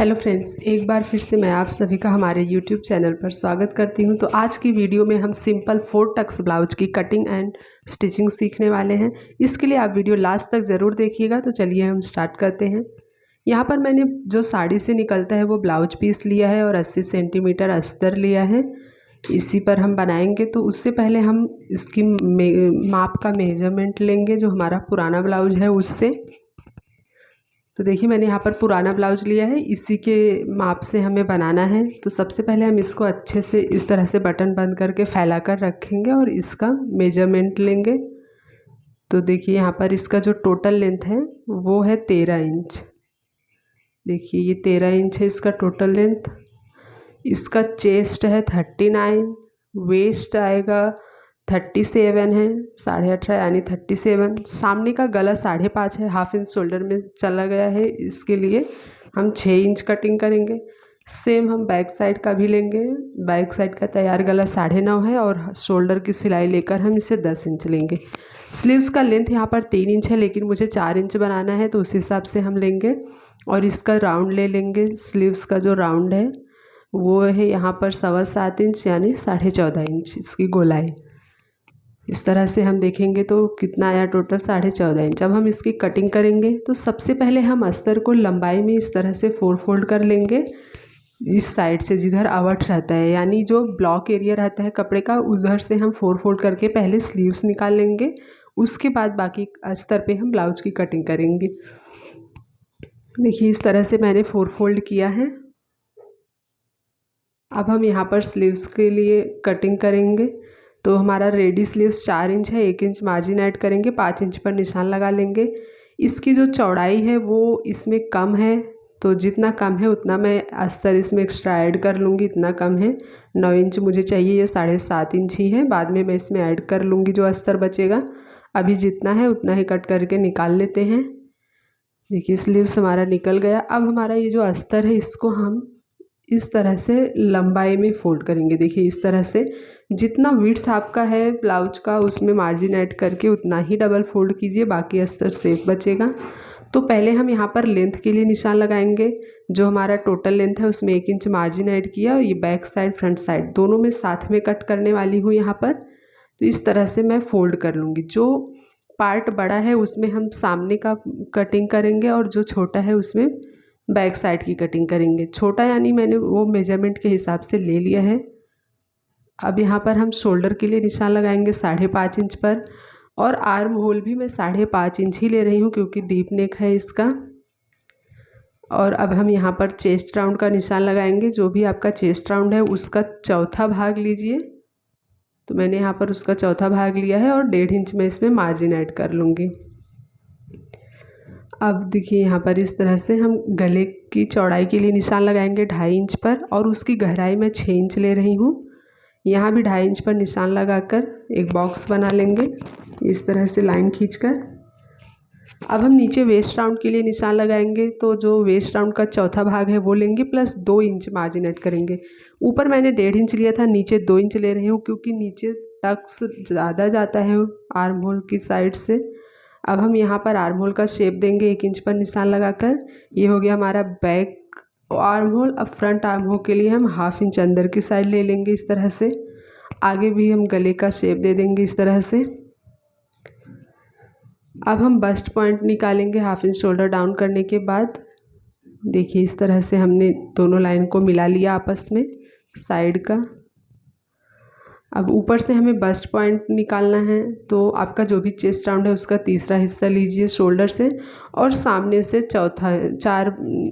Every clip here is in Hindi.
हेलो फ्रेंड्स, एक बार फिर से मैं आप सभी का हमारे यूट्यूब चैनल पर स्वागत करती हूं। तो आज की वीडियो में हम सिंपल 4 टक्स ब्लाउज की कटिंग एंड स्टिचिंग सीखने वाले हैं। इसके लिए आप वीडियो लास्ट तक ज़रूर देखिएगा। तो चलिए हम स्टार्ट करते हैं। यहाँ पर मैंने जो साड़ी से निकलता है वो ब्लाउज पीस लिया है और 80 सेंटीमीटर अस्तर लिया है। इसी पर हम बनाएंगे। तो उससे पहले हम इसकी माप का मेजरमेंट लेंगे जो हमारा पुराना ब्लाउज है उससे। तो देखिए मैंने यहाँ पर पुराना ब्लाउज लिया है, इसी के माप से हमें बनाना है। तो सबसे पहले हम इसको अच्छे से इस तरह से बटन बंद करके फैला कर रखेंगे और इसका मेजरमेंट लेंगे। तो देखिए यहाँ पर इसका जो टोटल लेंथ है वो है 13 इंच। देखिए ये 13 इंच है इसका टोटल लेंथ। इसका चेस्ट है 39, वेस्ट आएगा 37 है, 18.5 यानी 37। सामने का गला 5.5 है, हाफ इंच शोल्डर में चला गया है, इसके लिए हम 6 इंच कटिंग करेंगे। सेम हम बैक साइड का भी लेंगे। बैक साइड का तैयार गला 9.5 है और शोल्डर की सिलाई लेकर हम इसे 10 इंच लेंगे। स्लीव्स का लेंथ यहाँ पर 3 इंच है, लेकिन मुझे 4 इंच बनाना है तो उस हिसाब से हम लेंगे। और इसका राउंड ले लेंगे। स्लीव्स का जो राउंड है वो है यहाँ पर 7.25 इंच यानी 14.5 इंच इसकी गोलाई। इस तरह से हम देखेंगे तो कितना आया टोटल 14.5 इंच। अब हम इसकी कटिंग करेंगे। तो सबसे पहले हम अस्तर को लंबाई में इस तरह से 4 फोल्ड कर लेंगे। इस साइड से जिधर आवट रहता है यानी जो ब्लॉक एरिया रहता है कपड़े का, उधर से हम 4 फोल्ड करके पहले स्लीव्स निकाल लेंगे। उसके बाद बाकी अस्तर पे हम ब्लाउज की कटिंग करेंगे। देखिए इस तरह से मैंने 4 फोल्ड किया है। अब हम यहाँ पर स्लीव्स के लिए कटिंग करेंगे। तो हमारा रेडी स्लीव्स 4 इंच है, 1 इंच मार्जिन ऐड करेंगे, 5 इंच पर निशान लगा लेंगे। इसकी जो चौड़ाई है वो इसमें कम है, तो जितना कम है उतना मैं अस्तर इसमें एक्स्ट्रा ऐड कर लूँगी। इतना कम है, 9 इंच मुझे चाहिए, ये 7.5 इंच ही है। बाद में मैं इसमें ऐड कर लूँगी जो अस्तर बचेगा। अभी जितना है उतना ही कट करके निकाल लेते हैं। देखिए स्लीव्स हमारा निकल गया। अब हमारा ये जो अस्तर है इसको हम इस तरह से लंबाई में फोल्ड करेंगे। देखिए इस तरह से जितना विड्थ आपका है ब्लाउज का उसमें मार्जिन ऐड करके उतना ही डबल फोल्ड कीजिए, बाकी अस्तर सेफ बचेगा। तो पहले हम यहाँ पर लेंथ के लिए निशान लगाएंगे। जो हमारा टोटल लेंथ है उसमें 1 इंच मार्जिन ऐड किया और ये बैक साइड फ्रंट साइड दोनों में साथ में कट करने वाली हूँ यहाँ पर। तो इस तरह से मैं फोल्ड कर लूँगी। जो पार्ट बड़ा है उसमें हम सामने का कटिंग करेंगे और जो छोटा है उसमें बैक साइड की कटिंग करेंगे। छोटा यानी मैंने वो मेजरमेंट के हिसाब से ले लिया है। अब यहाँ पर हम शोल्डर के लिए निशान लगाएंगे 5.5 इंच पर, और आर्म होल भी मैं 5.5 इंच ही ले रही हूँ क्योंकि डीप नेक है इसका। और अब हम यहाँ पर चेस्ट राउंड का निशान लगाएंगे। जो भी आपका चेस्ट राउंड है उसका चौथा भाग लीजिए। तो मैंने यहाँ पर उसका चौथा भाग लिया है और 1.5 इंच में इसमें मार्जिन ऐड कर लूँगी। अब देखिए यहाँ पर इस तरह से हम गले की चौड़ाई के लिए निशान लगाएंगे 2.5 इंच पर, और उसकी गहराई मैं 6 इंच ले रही हूँ। यहाँ भी 2.5 इंच पर निशान लगाकर एक बॉक्स बना लेंगे इस तरह से लाइन खींचकर। अब हम नीचे वेस्ट राउंड के लिए निशान लगाएंगे। तो जो वेस्ट राउंड का चौथा भाग है वो लेंगे प्लस 2 इंच मार्जिन ऐड करेंगे। ऊपर मैंने 1.5 इंच लिया था, नीचे 2 इंच ले रही हूँ क्योंकि नीचे टक्स ज़्यादा जाता है आर्म होल की साइड से। अब हम यहाँ पर आर्म होल का शेप देंगे 1 इंच पर निशान लगाकर। ये हो गया हमारा बैक आर्म होल। अब फ्रंट आर्म होल के लिए हम 1/2 इंच अंदर की साइड ले लेंगे इस तरह से। आगे भी हम गले का शेप दे देंगे इस तरह से। अब हम बस्ट पॉइंट निकालेंगे 1/2 इंच शोल्डर डाउन करने के बाद। देखिए इस तरह से हमने दोनों लाइन को मिला लिया आपस में साइड का। अब ऊपर से हमें बस्ट पॉइंट निकालना है। तो आपका जो भी चेस्ट राउंड है उसका तीसरा हिस्सा लीजिए शोल्डर से, और सामने से चौथा 4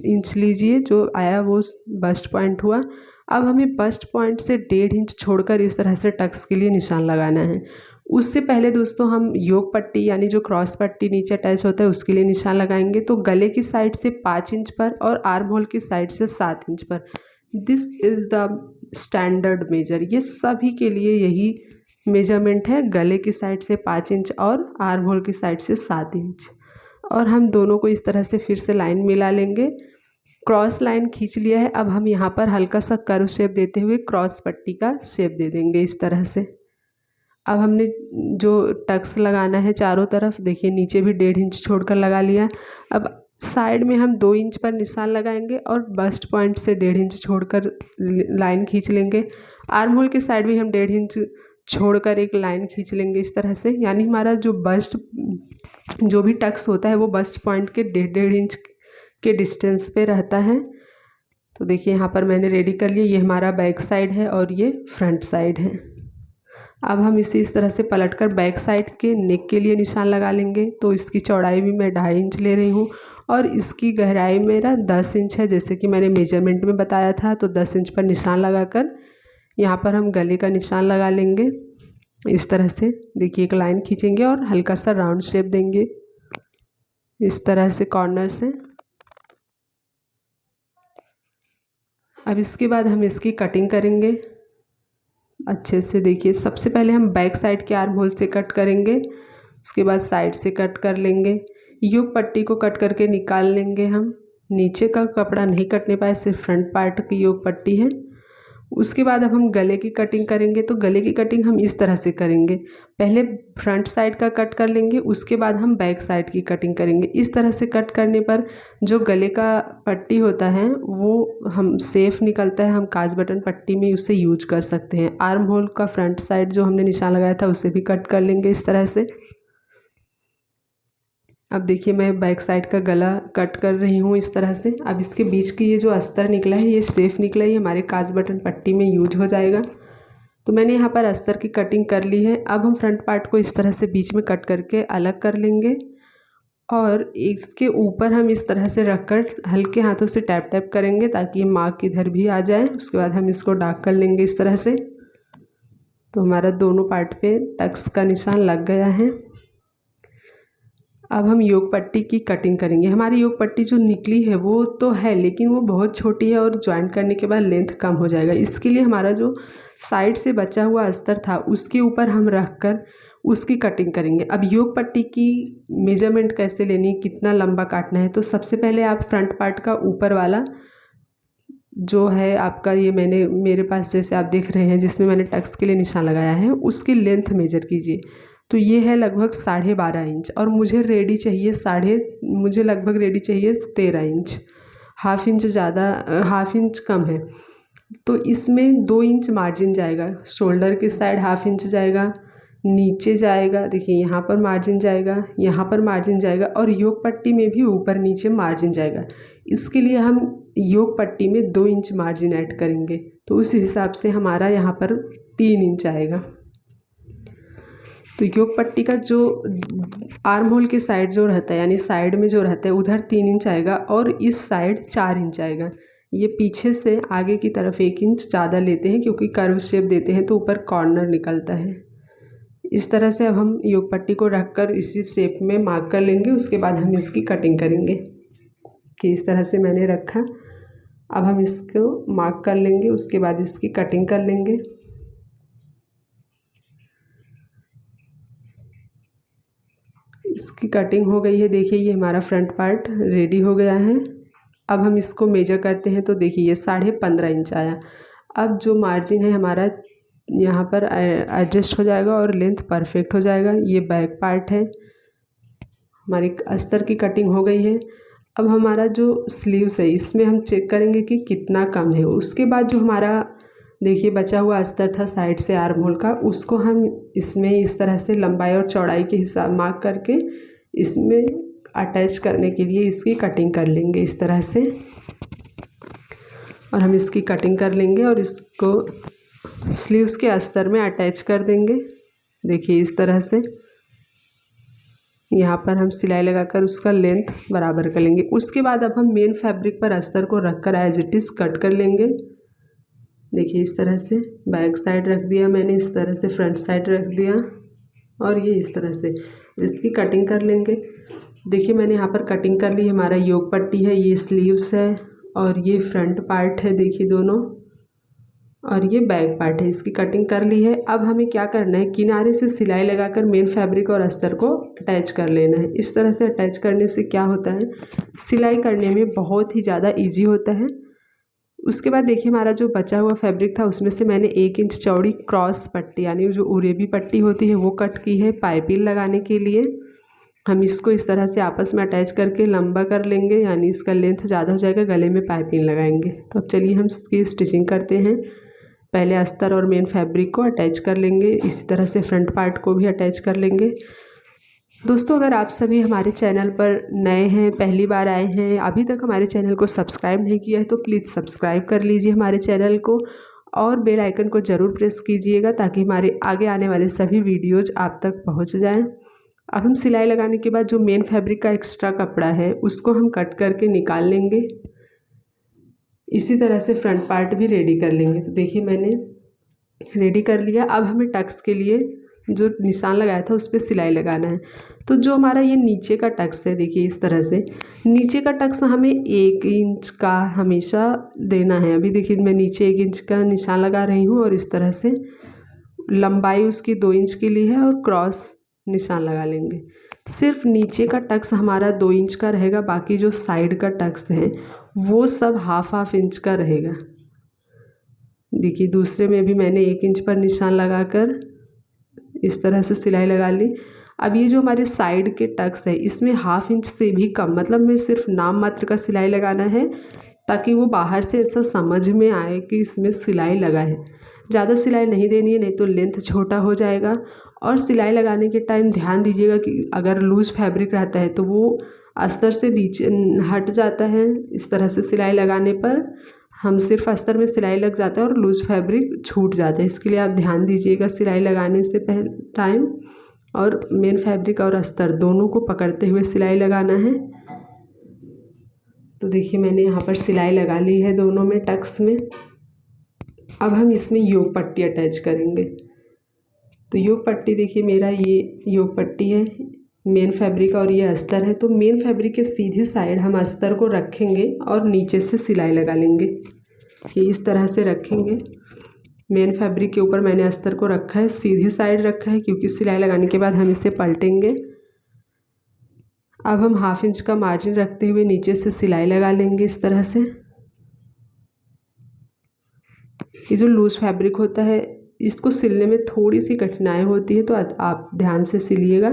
इंच लीजिए, जो आया वो बस्ट पॉइंट हुआ। अब हमें बस्ट पॉइंट से 1.5 इंच छोड़कर इस तरह से टक्स के लिए निशान लगाना है। उससे पहले दोस्तों हम योक पट्टी यानी जो क्रॉस पट्टी नीचे अटैच होता है उसके लिए निशान लगाएंगे। तो गले की साइड से 5 इंच पर और आर्म होल की साइड से 7 इंच पर। This is the standard major. ये सभी के लिए यही मेजरमेंट है, गले की साइड से 5 इंच और आर्म होल की साइड से 7 इंच। और हम दोनों को इस तरह से फिर से लाइन मिला लेंगे। क्रॉस लाइन खींच लिया है। अब हम यहाँ पर हल्का सा कर्व शेप देते हुए क्रॉस पट्टी का शेप दे देंगे इस तरह से। अब हमने जो टक्स लगाना है चारों तरफ, देखिए नीचे भी 1.5 इंच छोड़कर लगा लिया। अब साइड में हम 2 इंच पर निशान लगाएंगे और बस्ट पॉइंट से 1.5 इंच छोड़कर लाइन खींच लेंगे। आर्म होल के साइड भी हम 1.5 इंच छोड़कर एक लाइन खींच लेंगे इस तरह से, यानी हमारा जो बस्ट जो भी टक्स होता है वो बस्ट पॉइंट के 1.5 इंच के डिस्टेंस पे रहता है। तो देखिए यहाँ पर मैंने रेडी कर लिया। ये हमारा बैक साइड है और ये फ्रंट साइड है। अब हम इसे इस तरह से पलटकर बैक साइड के नेक के लिए निशान लगा लेंगे। तो इसकी चौड़ाई भी मैं 2.5 इंच ले रही हूँ और इसकी गहराई मेरा 10 इंच है, जैसे कि मैंने मेजरमेंट में बताया था। तो 10 इंच पर निशान लगाकर यहाँ पर हम गले का निशान लगा लेंगे इस तरह से। देखिए एक लाइन खींचेंगे और हल्का सा राउंड शेप देंगे इस तरह से कॉर्नर से। अब इसके बाद हम इसकी कटिंग करेंगे अच्छे से। देखिए सबसे पहले हम बैक साइड के आर्म होल से कट करेंगे, उसके बाद साइड से कट कर लेंगे। योक पट्टी को कट करके निकाल लेंगे हम। नीचे का कपड़ा नहीं कटने पाए, सिर्फ फ्रंट पार्ट की योक पट्टी है। उसके बाद अब हम गले की कटिंग करेंगे। तो गले की कटिंग हम इस तरह से करेंगे, पहले फ्रंट साइड का कट कर लेंगे, उसके बाद हम बैक साइड की कटिंग करेंगे। इस तरह से कट करने पर जो गले का पट्टी होता है वो हम सेफ निकलता है, हम काज बटन पट्टी में उसे यूज कर सकते हैं। आर्म होल का फ्रंट साइड जो हमने निशान लगाया था उसे भी कट कर लेंगे इस तरह से। अब देखिए मैं बैक साइड का गला कट कर रही हूँ इस तरह से। अब इसके बीच की ये जो अस्तर निकला है ये सेफ निकला है, ये हमारे काज बटन पट्टी में यूज हो जाएगा। तो मैंने यहाँ पर अस्तर की कटिंग कर ली है। अब हम फ्रंट पार्ट को इस तरह से बीच में कट करके अलग कर लेंगे और इसके ऊपर हम इस तरह से रखकर हल्के हाथों से टैप टैप करेंगे ताकि ये मार्क इधर भी आ जाए। उसके बाद हम इसको डार्क कर लेंगे इस तरह से। तो हमारा दोनों पार्ट पे टक्स का निशान लग गया है। अब हम योक पट्टी की कटिंग करेंगे। हमारी योक पट्टी जो निकली है वो तो है, लेकिन वो बहुत छोटी है और ज्वाइंट करने के बाद लेंथ कम हो जाएगा। इसके लिए हमारा जो साइड से बचा हुआ अस्तर था उसके ऊपर हम रख कर उसकी कटिंग करेंगे। अब योक पट्टी की मेजरमेंट कैसे लेनी है, कितना लंबा काटना है, तो सबसे पहले आप फ्रंट पार्ट का ऊपर वाला जो है आपका, ये मेरे पास जैसे आप देख रहे हैं जिसमें मैंने टक्स के लिए निशान लगाया है, उसकी लेंथ मेजर कीजिए। तो ये है लगभग 12.5 इंच और मुझे लगभग रेडी चाहिए 13 इंच। हाफ इंच ज़्यादा, हाफ इंच कम है। तो इसमें 2 इंच मार्जिन जाएगा, शोल्डर के साइड हाफ इंच जाएगा, नीचे जाएगा, देखिए यहाँ पर मार्जिन जाएगा, यहाँ पर मार्जिन जाएगा और योक पट्टी में भी ऊपर नीचे मार्जिन जाएगा। इसके लिए हम योक पट्टी में 2 इंच मार्जिन ऐड करेंगे। तो उस हिसाब से हमारा यहाँ पर 3 इंच आएगा। तो योक पट्टी का जो आर्म होल के साइड जो रहता है, यानी साइड में जो रहता है उधर 3 इंच आएगा और इस साइड 4 इंच आएगा। ये पीछे से आगे की तरफ 1 इंच ज़्यादा लेते हैं क्योंकि कर्व शेप देते हैं तो ऊपर कॉर्नर निकलता है। इस तरह से अब हम योक पट्टी को रखकर इसी शेप में मार्क कर लेंगे। उसके बाद हम इसकी कटिंग करेंगे कि इस तरह से मैंने रखा। अब हम इसको मार्क कर लेंगे, उसके बाद इसकी कटिंग कर लेंगे। इसकी कटिंग हो गई है। देखिए ये हमारा फ्रंट पार्ट रेडी हो गया है। अब हम इसको मेजर करते हैं। तो देखिए ये 15.5 इंच आया। अब जो मार्जिन है हमारा यहाँ पर एडजस्ट हो जाएगा और लेंथ परफेक्ट हो जाएगा। ये बैक पार्ट है, हमारी अस्तर की कटिंग हो गई है। अब हमारा जो स्लीव्स है इसमें हम चेक करेंगे कि कितना कम है। उसके बाद जो हमारा देखिए बचा हुआ अस्तर था साइड से आर्म होल का, उसको हम इसमें इस तरह से लंबाई और चौड़ाई के हिसाब मार्क करके इसमें अटैच करने के लिए इसकी कटिंग कर लेंगे इस तरह से। और हम इसकी कटिंग कर लेंगे और इसको स्लीव्स के अस्तर में अटैच कर देंगे। देखिए इस तरह से यहाँ पर हम सिलाई लगाकर उसका लेंथ बराबर कर लेंगे। उसके बाद अब हम मेन फैब्रिक पर अस्तर को रखकर एज इट इज़ कट कर लेंगे। देखिए इस तरह से बैक साइड रख दिया मैंने, इस तरह से फ्रंट साइड रख दिया और ये इस तरह से इसकी कटिंग कर लेंगे। देखिए मैंने यहाँ पर कटिंग कर ली। हमारा योक पट्टी है, ये स्लीव्स है और ये फ्रंट पार्ट है देखिए दोनों, और ये बैक पार्ट है, इसकी कटिंग कर ली है। अब हमें क्या करना है, किनारे से सिलाई लगाकर मेन फैब्रिक और अस्तर को अटैच कर लेना है। इस तरह से अटैच करने से क्या होता है, सिलाई करने में बहुत ही ज़्यादा ईजी होता है। उसके बाद देखिए हमारा जो बचा हुआ फैब्रिक था उसमें से मैंने 1 इंच चौड़ी क्रॉस पट्टी यानी जो उरेबी पट्टी होती है वो कट की है पाइपिंग लगाने के लिए। हम इसको इस तरह से आपस में अटैच करके लंबा कर लेंगे, यानी इसका लेंथ ज़्यादा हो जाएगा, गले में पाइपिंग लगाएंगे। तो अब चलिए हम इसकी स्टिचिंग करते हैं। पहले अस्तर और मेन फैब्रिक को अटैच कर लेंगे, इसी तरह से फ्रंट पार्ट को भी अटैच कर लेंगे। दोस्तों, अगर आप सभी हमारे चैनल पर नए हैं, पहली बार आए हैं, अभी तक हमारे चैनल को सब्सक्राइब नहीं किया है तो प्लीज़ सब्सक्राइब कर लीजिए हमारे चैनल को और बेल आइकन को ज़रूर प्रेस कीजिएगा ताकि हमारे आगे आने वाले सभी वीडियोज़ आप तक पहुंच जाएं। अब हम सिलाई लगाने के बाद जो मेन फैब्रिक का एक्स्ट्रा कपड़ा है उसको हम कट करके निकाल लेंगे। इसी तरह से फ्रंट पार्ट भी रेडी कर लेंगे। तो देखिए मैंने रेडी कर लिया। अब हमें टक्स के लिए जो निशान लगाया था उस पर सिलाई लगाना है। तो जो हमारा ये नीचे का टक्स है, देखिए इस तरह से नीचे का टक्स हमें 1 इंच का हमेशा देना है। अभी देखिए मैं नीचे 1 इंच का निशान लगा रही हूँ और इस तरह से लंबाई उसकी 2 इंच की ली है और क्रॉस निशान लगा लेंगे। सिर्फ नीचे का टक्स हमारा 2 इंच का रहेगा, बाकी जो साइड का टक्स है वो सब हाफ इंच का रहेगा। देखिए दूसरे में भी मैंने 1 इंच पर निशान लगाकर इस तरह से सिलाई लगा ली। अब ये जो हमारे साइड के टक्स है इसमें हाफ इंच से भी कम, मतलब में सिर्फ नाम मात्र का सिलाई लगाना है ताकि वो बाहर से ऐसा समझ में आए कि इसमें सिलाई लगा है। ज़्यादा सिलाई नहीं देनी है, नहीं तो लेंथ छोटा हो जाएगा। और सिलाई लगाने के टाइम ध्यान दीजिएगा कि अगर लूज़ फैब्रिक रहता है तो वो अस्तर से नीचे हट जाता है। इस तरह से सिलाई लगाने पर हम सिर्फ अस्तर में सिलाई लग जाता है और लूज़ फैब्रिक छूट जाता है। इसके लिए आप ध्यान दीजिएगा सिलाई लगाने से पहले टाइम, और मेन फैब्रिक और अस्तर दोनों को पकड़ते हुए सिलाई लगाना है। तो देखिए मैंने यहाँ पर सिलाई लगा ली है दोनों में टक्स में। अब हम इसमें योग पट्टी अटैच करेंगे। तो योग पट्टी देखिए मेरा ये योग पट्टी है, मेन फैब्रिक और ये अस्तर है। तो मेन फैब्रिक के सीधी साइड हम अस्तर को रखेंगे और नीचे से सिलाई लगा लेंगे। ये इस तरह से रखेंगे। मेन फैब्रिक के ऊपर मैंने अस्तर को रखा है, सीधी साइड रखा है क्योंकि सिलाई लगाने के बाद हम इसे पलटेंगे। अब हम हाफ इंच का मार्जिन रखते हुए नीचे से सिलाई लगा लेंगे इस तरह से। ये जो लूज़ फैब्रिक होता है इसको सिलने में थोड़ी सी कठिनाई होती है, तो आप ध्यान से सिलिएगा।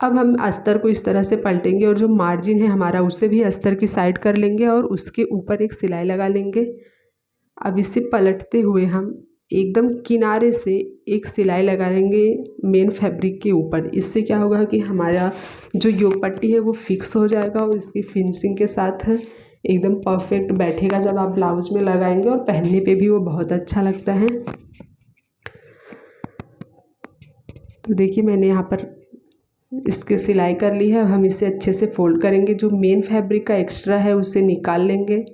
अब हम अस्तर को इस तरह से पलटेंगे और जो मार्जिन है हमारा उसे भी अस्तर की साइड कर लेंगे और उसके ऊपर एक सिलाई लगा लेंगे। अब इसे पलटते हुए हम एकदम किनारे से एक सिलाई लगाएंगे मेन फैब्रिक के ऊपर। इससे क्या होगा कि हमारा जो योग पट्टी है वो फिक्स हो जाएगा और इसकी फिनिशिंग के साथ एकदम परफेक्ट बैठेगा जब आप ब्लाउज में लगाएंगे, और पहनने पे भी वो बहुत अच्छा लगता है। तो देखिए मैंने यहाँ पर इसकी सिलाई कर ली है। अब हम इसे अच्छे से फोल्ड करेंगे। जो मेन फैब्रिक का एक्स्ट्रा है उसे निकाल लेंगे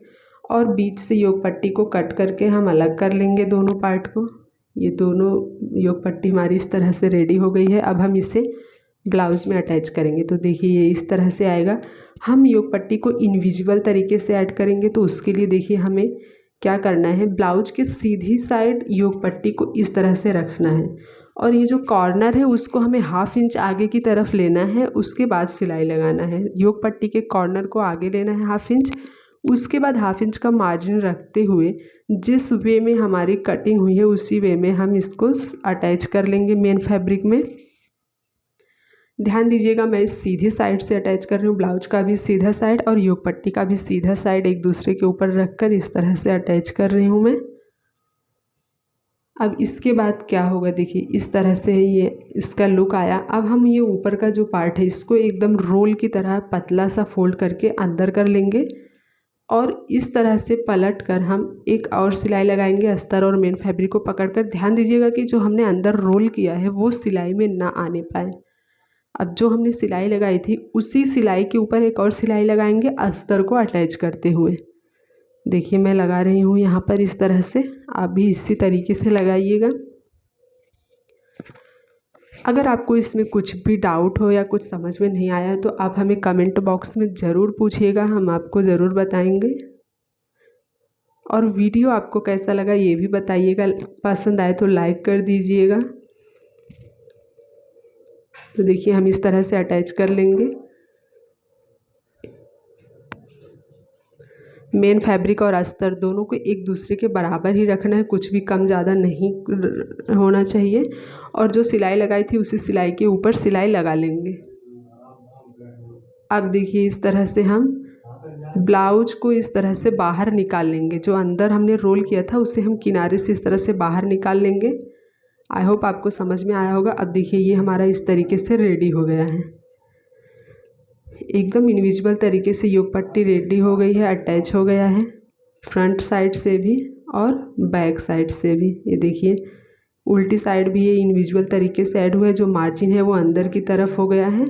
और बीच से योग पट्टी को कट करके हम अलग कर लेंगे दोनों पार्ट को। ये दोनों योग पट्टी हमारी इस तरह से रेडी हो गई है। अब हम इसे ब्लाउज में अटैच करेंगे। तो देखिए ये इस तरह से आएगा। हम योग पट्टी को इनविजिबल तरीके से ऐड करेंगे, तो उसके लिए देखिए हमें क्या करना है, ब्लाउज के सीधी साइड योग पट्टी को इस तरह से रखना है और ये जो कॉर्नर है उसको हमें हाफ इंच आगे की तरफ लेना है। उसके बाद सिलाई लगाना है। योग पट्टी के कॉर्नर को आगे लेना है हाफ इंच, उसके बाद हाफ इंच का मार्जिन रखते हुए जिस वे में हमारी कटिंग हुई है उसी वे में हम इसको अटैच कर लेंगे मेन फैब्रिक में। ध्यान दीजिएगा मैं इस सीधी साइड से अटैच कर रही हूँ। ब्लाउज का भी सीधा साइड और योग पट्टी का भी सीधा साइड एक दूसरे के ऊपर रखकर इस तरह से अटैच कर रही हूँ मैं। अब इसके बाद क्या होगा, देखिए इस तरह से ये इसका लुक आया। अब हम ये ऊपर का जो पार्ट है इसको एकदम रोल की तरह पतला सा फोल्ड करके अंदर कर लेंगे और इस तरह से पलट कर हम एक और सिलाई लगाएंगे अस्तर और मेन फैब्रिक को पकड़कर। ध्यान दीजिएगा कि जो हमने अंदर रोल किया है वो सिलाई में ना आने पाए। अब जो हमने सिलाई लगाई थी उसी सिलाई के ऊपर एक और सिलाई लगाएंगे अस्तर को अटैच करते हुए। देखिए मैं लगा रही हूँ यहाँ पर इस तरह से, आप भी इसी तरीके से लगाइएगा। अगर आपको इसमें कुछ भी डाउट हो या कुछ समझ में नहीं आया तो आप हमें कमेंट बॉक्स में ज़रूर पूछिएगा, हम आपको ज़रूर बताएंगे। और वीडियो आपको कैसा लगा ये भी बताइएगा, पसंद आए तो लाइक कर दीजिएगा। तो देखिए हम इस तरह से अटैच कर लेंगे। मेन फैब्रिक और अस्तर दोनों को एक दूसरे के बराबर ही रखना है, कुछ भी कम ज़्यादा नहीं होना चाहिए। और जो सिलाई लगाई थी उसी सिलाई के ऊपर सिलाई लगा लेंगे। अब देखिए इस तरह से हम ब्लाउज को इस तरह से बाहर निकाल लेंगे। जो अंदर हमने रोल किया था उसे हम किनारे से इस तरह से बाहर निकाल लेंगे। आई होप आपको समझ में आया होगा। अब देखिए ये हमारा इस तरीके से रेडी हो गया है, एकदम इनविजिबल तरीके से योग पट्टी रेडी हो गई है, अटैच हो गया है फ्रंट साइड से भी और बैक साइड से भी। ये देखिए उल्टी साइड भी ये इनविजिबल तरीके से ऐड हुआ है, जो मार्जिन है वो अंदर की तरफ हो गया है।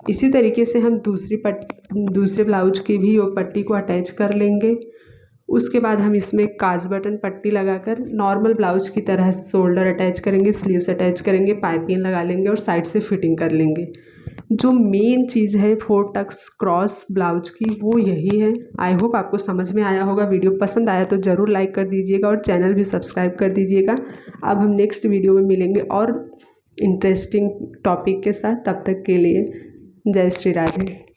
इसी तरीके से हम दूसरे ब्लाउज की भी योग पट्टी को अटैच कर लेंगे। उसके बाद हम इसमें काज बटन पट्टी लगाकर नॉर्मल ब्लाउज की तरह शोल्डर अटैच करेंगे, स्लीव्स अटैच करेंगे, पाइपिंग लगा लेंगे और साइड से फिटिंग कर लेंगे। जो मेन चीज़ है 4 टक्स क्रॉस ब्लाउज की वो यही है। आई होप आपको समझ में आया होगा। वीडियो पसंद आया तो ज़रूर लाइक कर दीजिएगा और चैनल भी सब्सक्राइब कर दीजिएगा। अब हम नेक्स्ट वीडियो में मिलेंगे और इंटरेस्टिंग टॉपिक के साथ। तब तक के लिए जय श्री राधे।